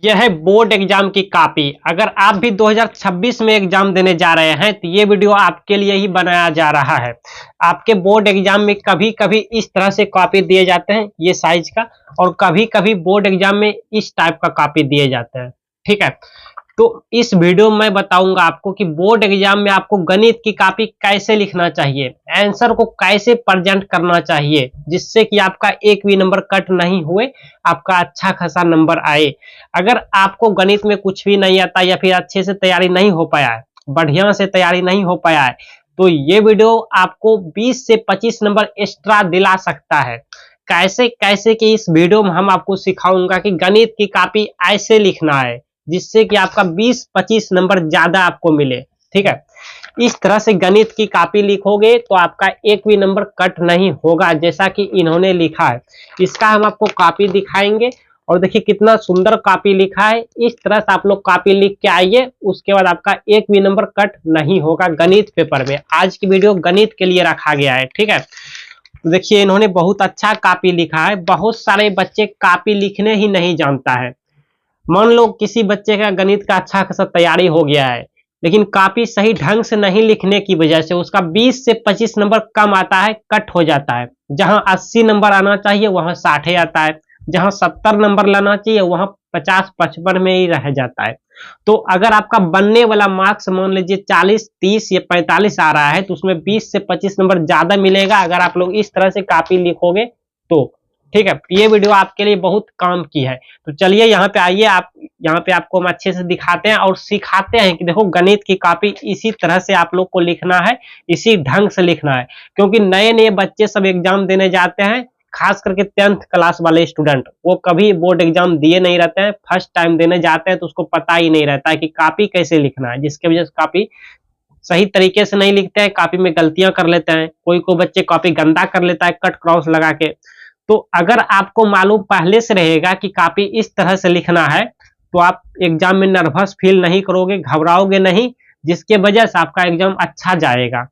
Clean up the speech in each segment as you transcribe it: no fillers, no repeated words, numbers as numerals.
यह है board exam की कॉपी। अगर आप भी 2026 में एग्जाम देने जा रहे हैं तो ये वीडियो आपके लिए ही बनाया जा रहा है। आपके बोर्ड एग्जाम में कभी कभी इस तरह से कॉपी दिए जाते हैं, ये साइज का, और कभी कभी बोर्ड एग्जाम में इस टाइप का कॉपी दिए जाते हैं। ठीक है, तो इस वीडियो में मैं बताऊंगा आपको कि बोर्ड एग्जाम में आपको गणित की कॉपी कैसे लिखना चाहिए, आंसर को कैसे प्रेजेंट करना चाहिए, जिससे कि आपका एक भी नंबर कट नहीं हुए, आपका अच्छा खासा नंबर आए। अगर आपको गणित में कुछ भी नहीं आता या फिर अच्छे से तैयारी नहीं हो पाया है, बढ़िया से तैयारी नहीं हो पाया है, तो ये वीडियो आपको 20 से 25 नंबर एक्स्ट्रा दिला सकता है। कैसे कैसे कि इस वीडियो में हम आपको सिखाऊंगा कि गणित की कॉपी ऐसे लिखना है जिससे कि आपका 20-25 नंबर ज्यादा आपको मिले। ठीक है, इस तरह से गणित की कॉपी लिखोगे तो आपका एक भी नंबर कट नहीं होगा, जैसा कि इन्होंने लिखा है। इसका हम आपको कॉपी दिखाएंगे और देखिए कितना सुंदर कॉपी लिखा है। इस तरह से आप लोग कॉपी लिख के आइए, उसके बाद आपका एक भी नंबर कट नहीं होगा गणित पेपर में। आज की वीडियो गणित के लिए रखा गया है। ठीक है, तो देखिए इन्होंने बहुत अच्छा कॉपी लिखा है। बहुत सारे बच्चे कॉपी लिखने ही नहीं जानता है। मान लो किसी बच्चे का गणित का अच्छा खासा तैयारी हो गया है, लेकिन कॉपी सही ढंग से नहीं लिखने की वजह से उसका 20 से 25 नंबर कम आता है, कट हो जाता है। जहां 80 नंबर आना चाहिए वहां 60 आता है, जहां 70 नंबर लाना चाहिए वहां 50-55 में ही रह जाता है। तो अगर आपका बनने वाला मार्क्स मान लीजिए 40, 30 या 45 आ रहा है, तो उसमें 20 से 25 नंबर ज्यादा मिलेगा अगर आप लोग इस तरह से कॉपी लिखोगे तो। ठीक है, ये वीडियो आपके लिए बहुत काम की है। तो चलिए यहाँ पे आइए, आप यहाँ पे आपको हम अच्छे से दिखाते हैं और सिखाते हैं कि देखो गणित की कॉपी इसी तरह से आप लोग को लिखना है, इसी ढंग से लिखना है। क्योंकि नए नए बच्चे सब एग्जाम देने जाते हैं, खास करके 10th क्लास वाले स्टूडेंट, वो कभी बोर्ड एग्जाम दिए नहीं रहते हैं, फर्स्ट टाइम देने जाते हैं, तो उसको पता ही नहीं रहता है कि कॉपी कैसे लिखना है, जिसकी वजह से कॉपी सही तरीके से नहीं लिखते हैं, कॉपी में गलतियां कर लेते हैं। कोई कोई बच्चे कॉपी गंदा कर लेता है कट क्रॉस लगा के। तो अगर आपको मालूम पहले से रहेगा कि कॉपी इस तरह से लिखना है, तो आप एग्जाम में नर्वस फील नहीं करोगे, घबराओगे नहीं, जिसके वजह से आपका एग्जाम अच्छा जाएगा।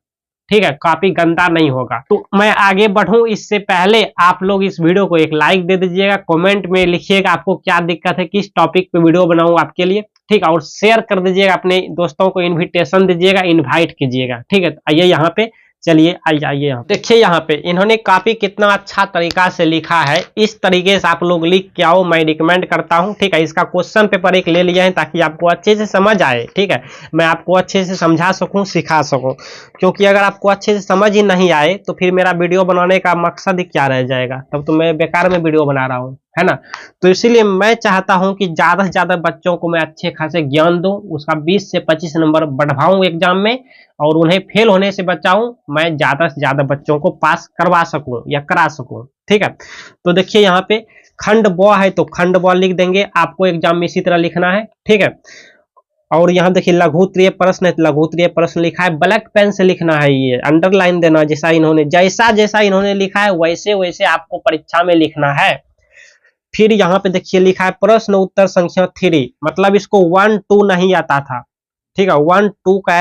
ठीक है, कॉपी गंदा नहीं होगा। तो मैं आगे बढ़ूं इससे पहले आप लोग इस वीडियो को एक लाइक दे दीजिएगा, कमेंट में लिखिएगा आपको क्या दिक्कत है, किस टॉपिक पे वीडियो बनाऊं आपके लिए। ठीक है, और शेयर कर दीजिएगा, अपने दोस्तों को इनविटेशन दीजिएगा, इनवाइट कीजिएगा। ठीक है, आइए यहाँ पे, चलिए आइए यहाँ देखिए, यहाँ पे इन्होंने कॉपी कितना अच्छा तरीका से लिखा है। इस तरीके से आप लोग लिख के आओ, मैं रिकमेंड करता हूँ। ठीक है, इसका क्वेश्चन पेपर एक ले लिया है ताकि आपको अच्छे से समझ आए। ठीक है, मैं आपको अच्छे से समझा सकूं, सिखा सकूं, क्योंकि अगर आपको अच्छे से समझ ही नहीं आए तो फिर मेरा वीडियो बनाने का मकसद ही क्या रह जाएगा, तब तो मैं बेकार में वीडियो बना रहा हूँ, है ना। तो इसीलिए मैं चाहता हूं कि ज्यादा से ज्यादा बच्चों को मैं अच्छे खासे ज्ञान दूं, उसका 20 से 25 नंबर बढ़वाऊं एग्जाम में, और उन्हें फेल होने से बचाऊं, मैं ज्यादा से ज्यादा बच्चों को पास करवा सकूं या करा सकूं। ठीक है, तो देखिए यहाँ पे खंड ब है तो खंड ब लिख देंगे, आपको एग्जाम में इसी तरह लिखना है। ठीक है, और यहाँ देखिए लघुत्तरीय प्रश्न है, लघुत्तरीय प्रश्न लिखा है, ब्लैक पेन से लिखना है, ये अंडरलाइन देना, जैसा जैसा इन्होंने लिखा है वैसे वैसे आपको परीक्षा में लिखना है। फिर यहाँ पे देखिए लिखा है प्रश्न उत्तर संख्या 3, मतलब इसको 1 2 नहीं आता था। ठीक है, 1 2 का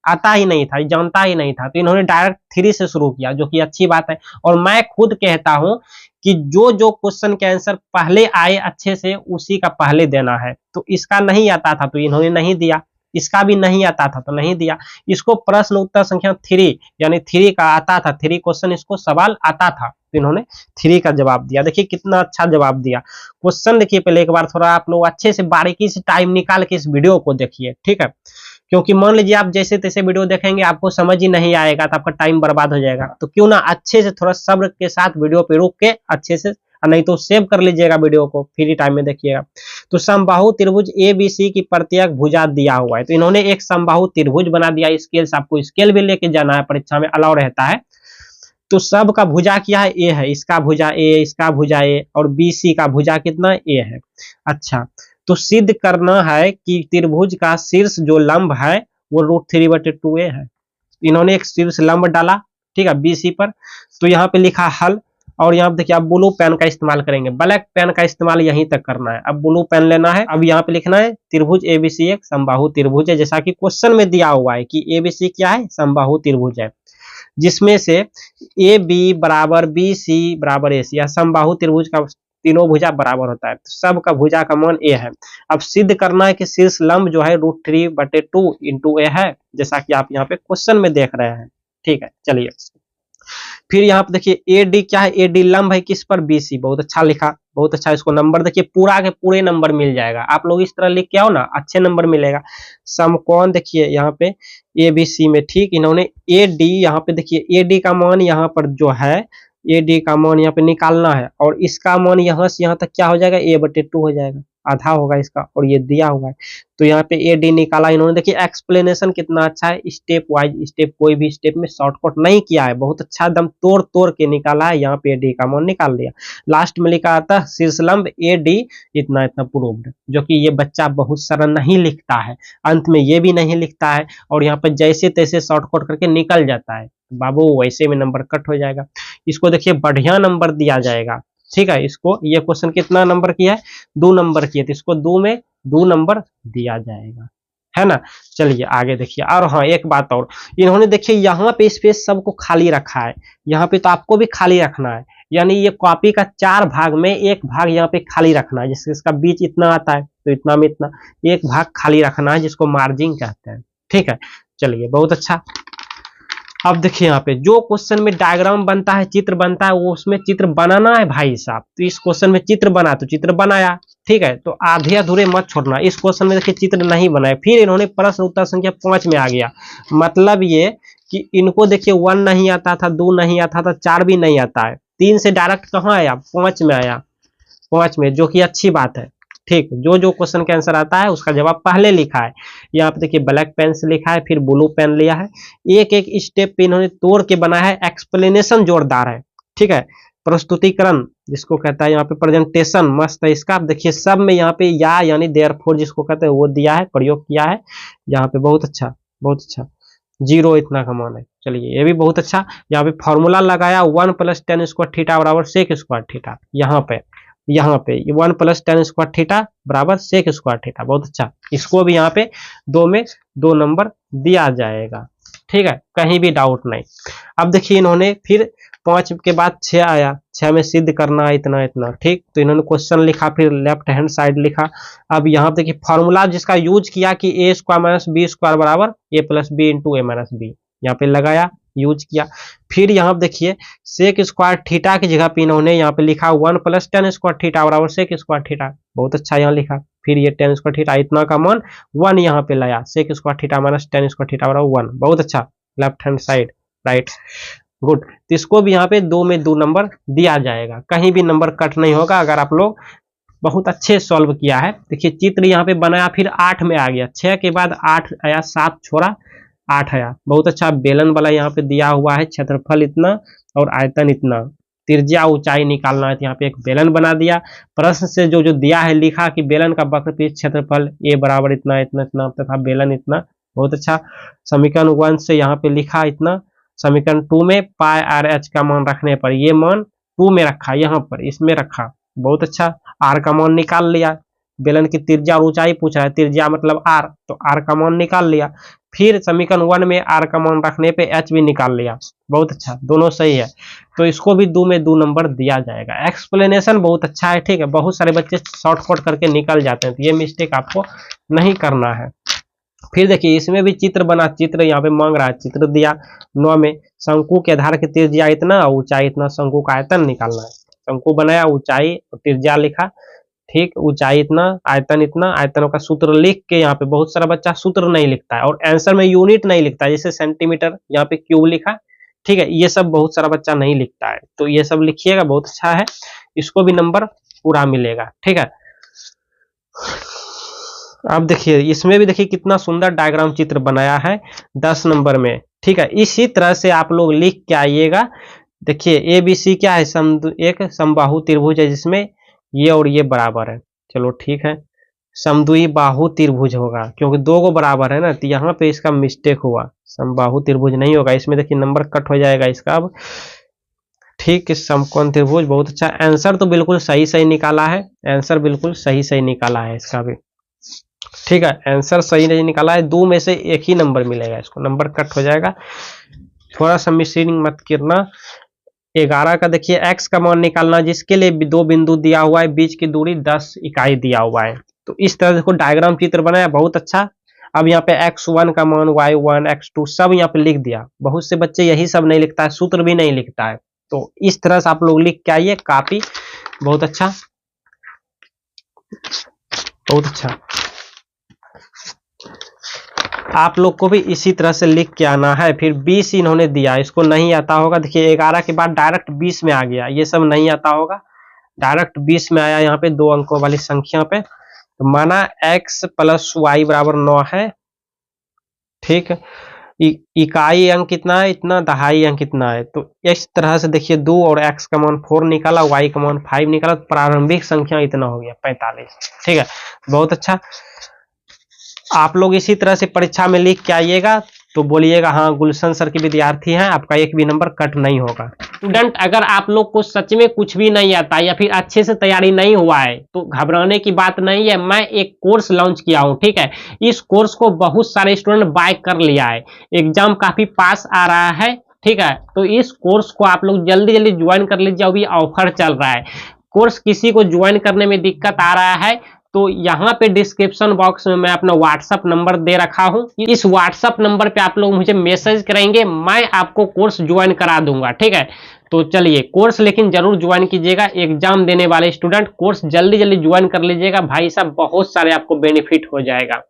आता ही नहीं था, जानता ही नहीं था, तो इन्होंने डायरेक्ट 3 से शुरू किया, जो कि अच्छी बात है। और मैं खुद कहता हूं कि जो जो क्वेश्चन के आंसर पहले आए अच्छे से, उसी का पहले देना है। तो इसका नहीं आता था तो इन्होंने नहीं दिया, इसका भी नहीं आता था तो नहीं दिया। इसको प्रश्न उत्तर संख्या 3 यानी 3 का आता था, 3 क्वेश्चन इसको सवाल आता था, तो इन्होंने 3 का जवाब दिया। देखिए कितना अच्छा जवाब दिया। क्वेश्चन देखिए पहले एक बार, थोड़ा आप लोग अच्छे से बारीकी से टाइम निकाल के इस वीडियो को देखिए। ठीक है, क्योंकि मान लीजिए आप जैसे तैसे वीडियो देखेंगे, आपको समझ ही नहीं आएगा तो आपका टाइम बर्बाद हो जाएगा। तो क्यों ना अच्छे से थोड़ा सब्र के साथ वीडियो पे रुक के अच्छे से, नहीं तो सेव कर लीजिएगा वीडियो को, फ्री टाइम में देखिएगा। तो समबाहु त्रिभुज ABC की प्रत्येक भुजा दिया हुआ है, तो इन्होंने एक समबाहु त्रिभुज बना दिया। स्केल से आपको स्केल भी लेके जाना है, परीक्षा में अलाउ रहता है। तो सब का भुजा क्या है, ए है, इसका भुजा ए, इसका भुजा ए, और BC का भुजा कितना ए है। अच्छा, तो सिद्ध करना है कि त्रिभुज का शीर्ष जो लंब है वो √3/2a है। इन्होंने एक शीर्ष लंब डाला, ठीक है, BC पर। तो यहाँ पे लिखा हल, और यहाँ पे देखिए आप ब्लू पेन का इस्तेमाल करेंगे, ब्लैक पेन का इस्तेमाल यहीं तक करना है। अब ब्लू पेन लेना है, अब यहाँ पे लिखना है त्रिभुज ABC एक समबाहु त्रिभुज है, जैसा कि क्वेश्चन में दिया हुआ है कि ABC क्या है, समबाहु त्रिभुज है, जिसमें से AB = BC = AC, या समबाहु त्रिभुज का तीनों भुजा बराबर होता है, तो सब का भुजा का मान ए है। अब सिद्ध करना है कि शीर्ष लंब जो है √3/2 इंटू ए है, जैसा कि आप यहाँ पे क्वेश्चन में देख रहे हैं। ठीक है, चलिए फिर यहाँ पे देखिए ए डी क्या है, ए डी लंब है किस पर, बीसी। बहुत अच्छा लिखा, बहुत अच्छा। इसको नंबर देखिए पूरा के पूरे नंबर मिल जाएगा, आप लोग इस तरह लिख के आओ ना, अच्छे नंबर मिलेगा। समकोण देखिए यहाँ पे ए बी सी में, ठीक, इन्होंने ए डी यहाँ पे देखिए ए डी का मान यहाँ पर जो है, ए डी का मान यहाँ पे निकालना है, और इसका मान यहाँ से यहाँ तक क्या हो जाएगा, a/2 हो जाएगा, आधा होगा इसका, और ये दिया हुआ है। तो यहाँ पे ए डी निकाला इन्होंने। देखिए एक्सप्लेनेशन कितना अच्छा है, स्टेप वाइज स्टेप, कोई भी स्टेप में शॉर्टकट नहीं किया है, बहुत अच्छा एकदम तोड़ तोड़ के निकाला है। यहाँ पे ए डी का मान निकाल दिया। लास्ट में लिखा आता है शीर्षलंब ए डी इतना इतना प्रूव्ड, जो कि ये बच्चा बहुत सारा नहीं लिखता है, अंत में ये भी नहीं लिखता है, और यहाँ पे जैसे तैसे शॉर्टकट करके निकल जाता है। बाबू वैसे में नंबर कट हो जाएगा। इसको देखिए बढ़िया नंबर दिया जाएगा। ठीक है, इसको ये क्वेश्चन कितना नंबर की है, 2 नंबर की है, तो इसको 2 में 2 नंबर दिया जाएगा, है ना। चलिए आगे देखिए। और हाँ एक बात और, इन्होंने देखिए यहाँ पे स्पेस सबको खाली रखा है, यहाँ पे तो आपको भी खाली रखना है, यानी ये कॉपी का 4 भाग में एक भाग यहाँ पे खाली रखना है, जिससे इसका बीच इतना आता है तो इतना में इतना एक भाग खाली रखना है, जिसको मार्जिन कहते हैं। ठीक है, चलिए बहुत अच्छा। अब देखिए यहाँ पे जो क्वेश्चन में डायग्राम बनता है, चित्र बनता है, वो उसमें चित्र बनाना है भाई साहब। तो इस क्वेश्चन में चित्र बना तो चित्र बनाया, ठीक है, तो आधे अधूरे मत छोड़ना। इस क्वेश्चन में देखिए चित्र नहीं बनाया, फिर इन्होंने प्रश्न उत्तर संख्या 5 में आ गया। मतलब ये कि इनको देखिए 1 नहीं आता था, 2 नहीं आता था, 4 भी नहीं आता है, 3 से डायरेक्ट कहाँ आया, 5 में आया, 5 में, जो कि अच्छी बात है। ठीक, जो जो क्वेश्चन का आंसर आता है उसका जवाब पहले लिखा है। यहाँ पे देखिए ब्लैक पेन से लिखा है, फिर ब्लू पेन लिया है, एक एक स्टेप पे इन्होंने तोड़ के बनाया है। एक्सप्लेनेशन जोरदार है, ठीक है, प्रस्तुतिकरण जिसको कहता है यहाँ पे, प्रेजेंटेशन मस्त है इसका। आप देखिए सब में यहाँ पे या यानी देयरफॉर जिसको कहते हैं वो दिया है, प्रयोग किया है यहाँ पे। बहुत अच्छा, बहुत अच्छा। 0 इतना का मान है। चलिए ये भी बहुत अच्छा। यहाँ पे फॉर्मूला लगाया 1 + tan स्क्वायर थीटा बराबर sec स्क्वायर थीटा। यहाँ पे 1 + tan स्क्वायर थीटा बराबर sec स्क्वायर थीटा। बहुत अच्छा, इसको भी यहाँ पे 2 में 2 नंबर दिया जाएगा। ठीक है, कहीं भी डाउट नहीं। अब देखिए इन्होंने फिर 5 के बाद 6 आया, 6 में सिद्ध करना है इतना इतना। ठीक, तो इन्होंने क्वेश्चन लिखा, फिर लेफ्ट हैंड साइड लिखा। अब यहाँ देखिए फॉर्मूला जिसका यूज किया कि a² - b² बराबर a + b × a - b, यहाँ पे लगाया, यूज किया। फिर यहाँ देखिए sec स्क्वायर थीटा की जगह पे इन्होंने यहाँ पे लिखा 1 + tan स्क्वायर थीटा बराबर sec स्क्वायर थीटा। बहुत अच्छा यहाँ लिखा। फिर ये tan स्क्वायर थीटा इतना का मान 1 यहाँ पे लाया, sec square theta - tan square theta बराबर 1। बहुत अच्छा, left hand side, right, good. तो इसको भी यहाँ पे 2 में 2 नंबर दिया जाएगा, कहीं भी नंबर कट नहीं होगा अगर आप लोग बहुत अच्छे सॉल्व किया है। देखिए चित्र यहाँ पे बनाया, फिर 8 में आ गया, 6 के बाद 8 आया, 7 छोड़ा 8 आया। बहुत अच्छा, बेलन वाला यहाँ पे दिया हुआ है, क्षेत्रफल इतना और आयतन इतना, त्रिज्या ऊंचाई निकालना है, तो यहाँ पे एक बेलन बना दिया। प्रश्न से जो जो दिया है लिखा कि बेलन का वक्रपीठ क्षेत्रफल a बराबर इतना इतना इतना तथा बेलन इतना। बहुत अच्छा। समीकरण 1 से यहाँ पे लिखा इतना। समीकरण 2 में πr/h का मान रखने पर ये मान 2 में रखा, यहाँ पर इसमें रखा। बहुत अच्छा, r का मान निकाल लिया। बेलन की त्रिज्या और ऊंचाई पूछ रहा है, त्रिज्या मतलब r, तो r का मान निकाल लिया। फिर समीकरण 1 में r का मान रखने पे h भी निकाल लिया। बहुत अच्छा, दोनों सही है, तो इसको भी 2 में 2 नंबर दिया जाएगा। एक्सप्लेनेशन बहुत अच्छा है, ठीक है, बहुत सारे बच्चे शॉर्टकट करके निकल जाते हैं, तो ये मिस्टेक आपको नहीं करना है। फिर देखिए इसमें भी चित्र बना, चित्र यहाँ पे मांग रहा है, चित्र दिया 9 में। शंकु के आधार की त्रिज्या इतना और ऊंचाई इतना, शंकु का आयतन निकालना है। शंकु बनाया, ऊंचाई और त्रिज्या लिखा, ठीक, ऊंचाई इतना, आयतन इतना। आयतनों का सूत्र लिख के, यहाँ पे बहुत सारा बच्चा सूत्र नहीं लिखता है और आंसर में यूनिट नहीं लिखता है, जैसे सेंटीमीटर, यहाँ पे क्यूब लिखा, ठीक है, ये सब बहुत सारा बच्चा नहीं लिखता है, तो ये सब लिखिएगा, बहुत अच्छा है, इसको भी नंबर पूरा मिलेगा। ठीक है, अब देखिए इसमें भी देखिए कितना सुंदर डायग्राम चित्र बनाया है 10 नंबर में। ठीक है, इसी तरह से आप लोग लिख के आइएगा। देखिए ABC क्या है, एक समबाहु त्रिभुज है जिसमें ये और ये बराबर है। चलो ठीक है, समद्वि बाहु त्रिभुज होगा, क्योंकि 2 को बराबर है ना, तो यहाँ पे इसका मिस्टेक हुआ, समबाहु त्रिभुज नहीं होगा। इसमें देखिए नंबर कट हो जाएगा इसका अब। ठीक, समकोण त्रिभुज, बहुत अच्छा। आंसर तो बिल्कुल सही सही निकाला है, आंसर बिल्कुल सही सही निकाला है इसका भी। ठीक है, आंसर सही नहीं निकाला है, 2 में से 1 ही नंबर मिलेगा, इसको नंबर कट हो जाएगा। थोड़ा सा मिसिंग मत करना, 11 का देखिए x का मान निकालना, जिसके लिए 2 बिंदु दिया हुआ है, बीच की दूरी 10 इकाई दिया हुआ है। तो इस तरह देखो डायग्राम चित्र बनाया, बहुत अच्छा। अब यहाँ पे x1 का मान, y1, x2 सब यहाँ पे लिख दिया। बहुत से बच्चे यही सब नहीं लिखता है, सूत्र भी नहीं लिखता है, तो इस तरह से आप लोग लिख के आइए कॉपी। बहुत अच्छा, बहुत अच्छा। आप लोग को भी इसी तरह से लिख के आना है। फिर 20 इन्होंने दिया, इसको नहीं आता होगा। देखिए 11 के बाद डायरेक्ट 20 में आ गया, ये सब नहीं आता होगा, डायरेक्ट 20 में आया यहाँ पे 2 अंकों वाली संख्या पे। तो माना x प्लस वाई बराबर 9 है, ठीक। इकाई अंक कितना है, इतना, दहाई अंक कितना है। तो इस तरह से देखिए 2 और x का मान 4 निकाला, y का मान 5 निकाला, तो प्रारंभिक संख्या इतना हो गया 45, ठीक है। बहुत अच्छा, आप लोग इसी तरह से परीक्षा में लिख के आइएगा, तो बोलिएगा हाँ गुलशन सर के विद्यार्थी हैं, आपका एक भी नंबर कट नहीं होगा। स्टूडेंट, अगर आप लोग को सच में कुछ भी नहीं आता या फिर अच्छे से तैयारी नहीं हुआ है तो घबराने की बात नहीं है। मैं एक कोर्स लॉन्च किया हूँ, ठीक है। इस कोर्स को बहुत सारे स्टूडेंट बाय कर लिया है, एग्जाम काफी पास आ रहा है, ठीक है। तो इस कोर्स को आप लोग जल्दी जल्दी ज्वाइन कर लीजिए, अभी ऑफर चल रहा है। कोर्स किसी को ज्वाइन करने में दिक्कत आ रहा है तो यहाँ पे डिस्क्रिप्शन बॉक्स में मैं अपना व्हाट्सअप नंबर दे रखा हूँ, इस व्हाट्सअप नंबर पे आप लोग मुझे मैसेज करेंगे, मैं आपको कोर्स ज्वाइन करा दूंगा, ठीक है। तो चलिए कोर्स लेकिन जरूर ज्वाइन कीजिएगा, एग्जाम देने वाले स्टूडेंट कोर्स जल्दी जल्दी ज्वाइन कर लीजिएगा भाई साहब, बहुत सारे आपको बेनिफिट हो जाएगा।